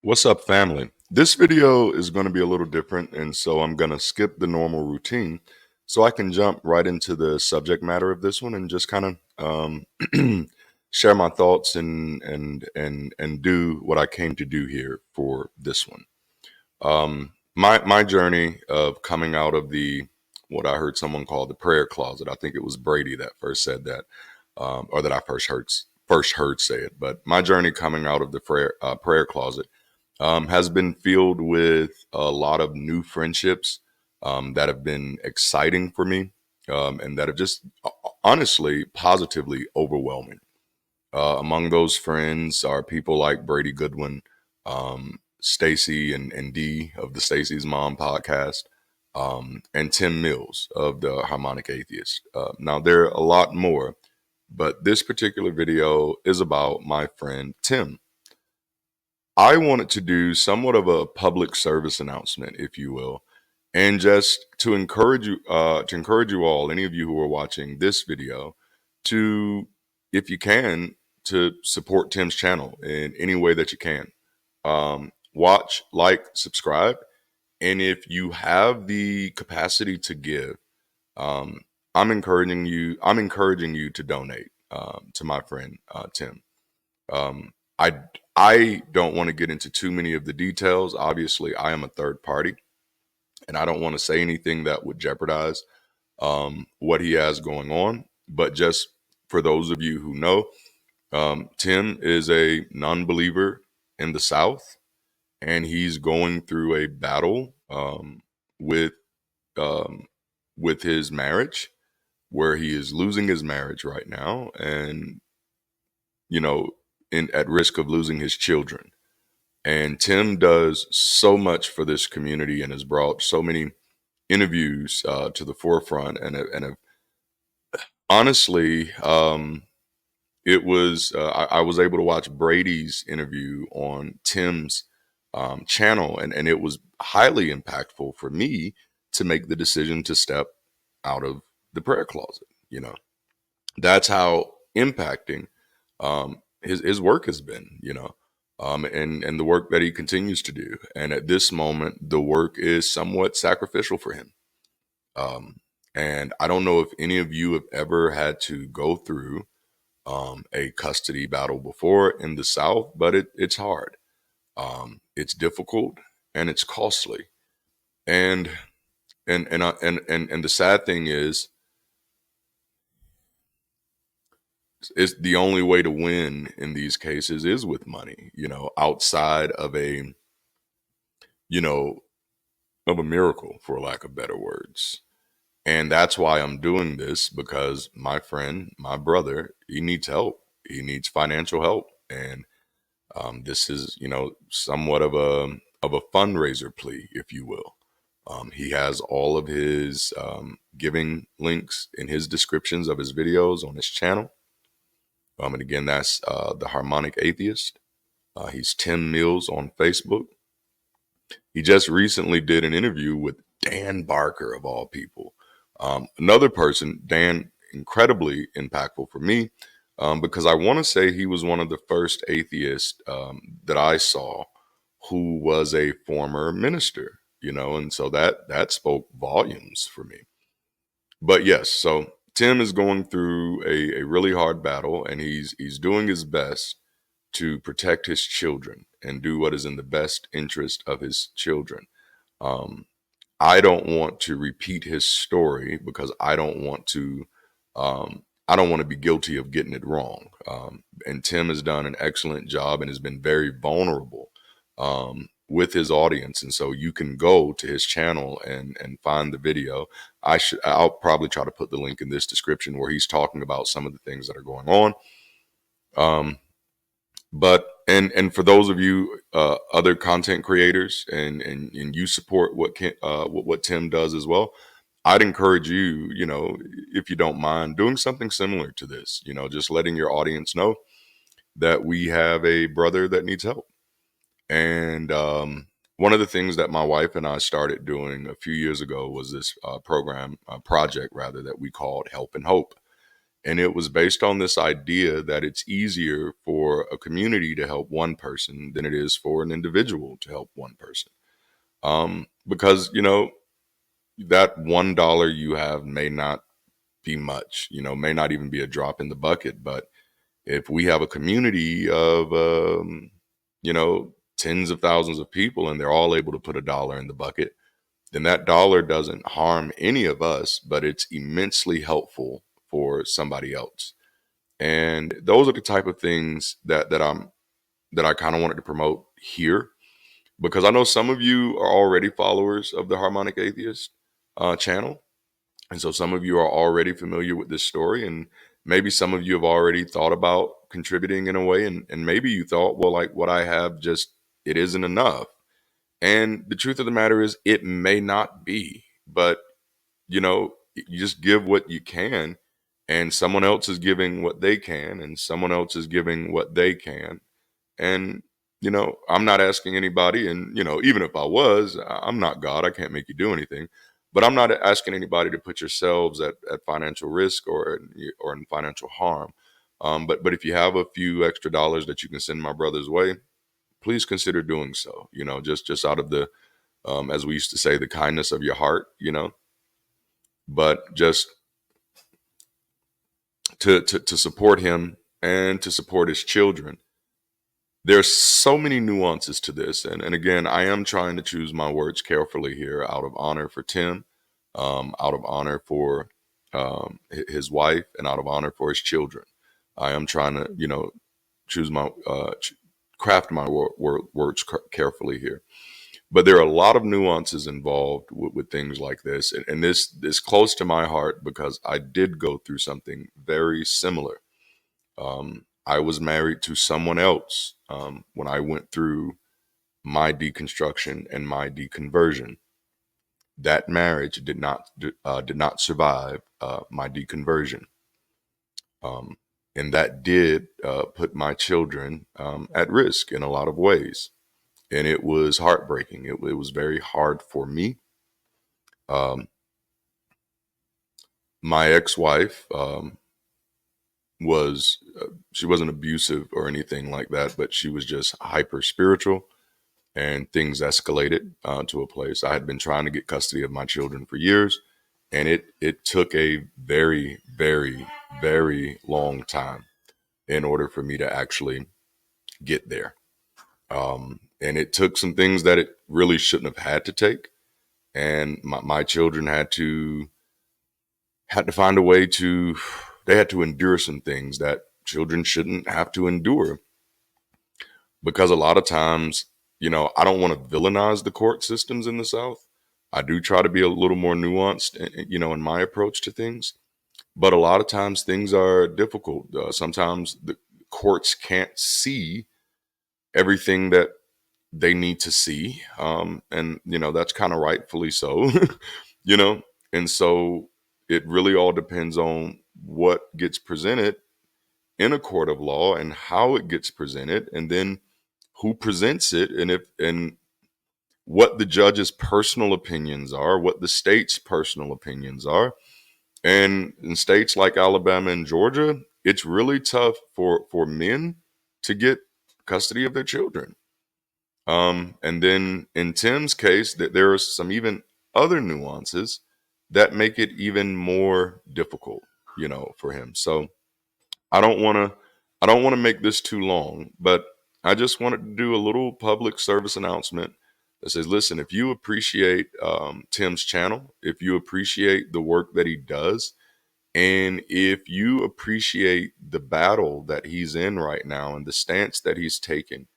What's up, family? This video is going to be a little different, and so I'm going to skip the normal routine so I can jump right into the subject matter of this one and just kind of share my thoughts and do what I came to do here for this one. My journey of coming out of the what I heard someone call the prayer closet. I think it was Brady that first said that, or that I first heard say it. But my journey coming out of the prayer closet has been filled with a lot of new friendships that have been exciting for me, and that have just honestly positively overwhelming. Among those friends are people like Brady Goodwin, Stacy and Dee of the Stacy's Mom podcast, and Tim Mills of the Harmonic Atheist. Now, there are a lot more, but this particular video is about my friend Tim. I wanted to do somewhat of a public service announcement, if you will, and just to encourage you all, any of you who are watching this video, to, if you can, to support Tim's channel in any way that you can. Watch, like, subscribe, and if you have the capacity to give, um, I'm encouraging you to donate to my friend Tim. Um, I don't want to get into too many of the details. Obviously, I am a third party, and I don't want to say anything that would jeopardize what he has going on. But just for those of you who know, Tim is a non-believer in the South, and he's going through a battle with um, with his marriage, where he is losing his marriage right now, and you know, at risk of losing his children. And Tim does so much for this community and has brought so many interviews to the forefront. And honestly, I was able to watch Brady's interview on Tim's channel, and it was highly impactful for me to make the decision to step out of the prayer closet. That's how impacting his work has been. And the work that he continues to do. And at this moment, the work is somewhat sacrificial for him. Um, and I don't know if any of you have ever had to go through a custody battle before in the South, but it's hard. It's difficult and it's costly. And and the sad thing is the only way to win in these cases is with money. Outside of you know a miracle, for lack of better words. And that's why I'm doing this, because my friend, my brother, he needs help. He needs financial help. And this is, somewhat of a fundraiser plea, if you will. He has all of his giving links in his descriptions of his videos on his channel. And again, that's the Harmonic Atheist. He's Tim Mills on Facebook. He just recently did an interview with Dan Barker, of all people. Another person, Dan, incredibly impactful for me, because I want to say he was one of the first atheists that I saw who was a former minister, and so that spoke volumes for me. But yes, so Tim is going through a really hard battle, and he's doing his best to protect his children and do what is in the best interest of his children. Um, I don't want to repeat his story because I don't want to be guilty of getting it wrong. And Tim has done an excellent job and has been very vulnerable with his audience. And so you can go to his channel and find the video. I'll probably try to put the link in this description where he's talking about some of the things that are going on. But and for those of you other content creators and you support what Tim does as well, I'd encourage you, if you don't mind, doing something similar to this. Just letting your audience know that we have a brother that needs help. And one of the things that my wife and I started doing a few years ago was this project rather, that we called Help and Hope. And it was based on this idea that it's easier for a community to help one person than it is for an individual to help one person. Because, that $1 you have may not be much, may not even be a drop in the bucket. But if we have a community of, tens of thousands of people and they're all able to put $1 in the bucket, then that dollar doesn't harm any of us, but it's immensely helpful for somebody else. And those are the type of things that I kind of wanted to promote here, because I know some of you are already followers of the Harmonic Atheist channel. And so some of you are already familiar with this story, and maybe some of you have already thought about contributing in a way. And maybe you thought, well, like what I have just, it isn't enough. And the truth of the matter is it may not be, but you just give what you can, and someone else is giving what they can, and someone else is giving what they can. And, I'm not asking anybody, and, even if I was, I'm not God. I can't make you do anything. But I'm not asking anybody to put yourselves at financial risk or in financial harm. But if you have a few extra dollars that you can send my brother's way, please consider doing so. Just out of the, as we used to say, the kindness of your heart. But just to support him and to support his children. There's so many nuances to this. And again, I am trying to choose my words carefully here out of honor for Tim, out of honor for his wife, and out of honor for his children. I am trying to, choose my, craft my words carefully here. But there are a lot of nuances involved with things like this. And this is close to my heart because I did go through something very similar. I was married to someone else when I went through my deconstruction and my deconversion. That marriage did not survive my deconversion, and that did put my children at risk in a lot of ways. And it was heartbreaking. It was very hard for me. Um, my ex-wife was she wasn't abusive or anything like that, but she was just hyper spiritual, and things escalated to a place. I had been trying to get custody of my children for years, and it took a very, very, very long time in order for me to actually get there. And it took some things that it really shouldn't have had to take, and my children had to find a way to. They had to endure some things that children shouldn't have to endure, because a lot of times, I don't want to villainize the court systems in the South. I do try to be a little more nuanced, in my approach to things. But a lot of times things are difficult. Sometimes the courts can't see everything that they need to see. And, that's kind of rightfully so, you know. And so it really all depends on what gets presented in a court of law and how it gets presented, and then who presents it, and what the judge's personal opinions are, what the state's personal opinions are. And in states like Alabama and Georgia, it's really tough for men to get custody of their children. And then in Tim's case, that there are some even other nuances that make it even more difficult, for him. So I don't want to I don't want to make this too long, but I just wanted to do a little public service announcement that says, listen, if you appreciate Tim's channel, if you appreciate the work that he does, and if you appreciate the battle that he's in right now and the stance that he's taking,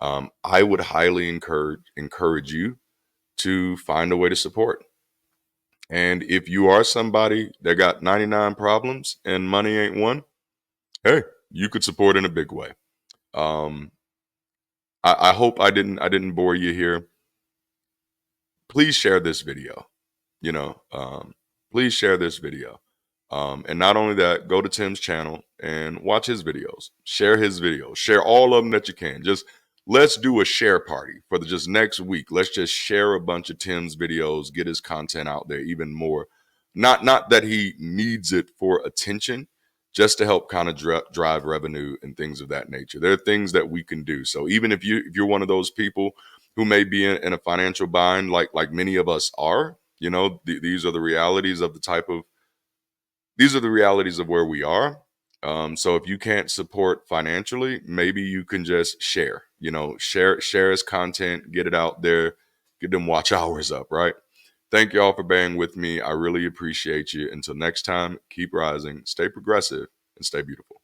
I would highly encourage you to find a way to support. And if you are somebody that got 99 problems and money ain't one, hey, you could support in a big way. Um, I hope I didn't bore you here. Please share this video. You know, please share this video. And not only that, go to Tim's channel and watch his videos. Share his videos. Share all of them that you can. Just let's do a share party for the just next week. Let's just share a bunch of Tim's videos, get his content out there even more. Not that he needs it for attention, just to help kind of drive revenue and things of that nature. There are things that we can do. So even if you're one of those people who may be in a financial bind, like many of us are, you know, these are the realities of the type of these are the realities of where we are. So if you can't support financially, maybe you can just share, you know, share his content, get it out there, get them watch hours up, right? Thank y'all for bearing with me. I really appreciate you. Until next time, keep rising, stay progressive, and stay beautiful.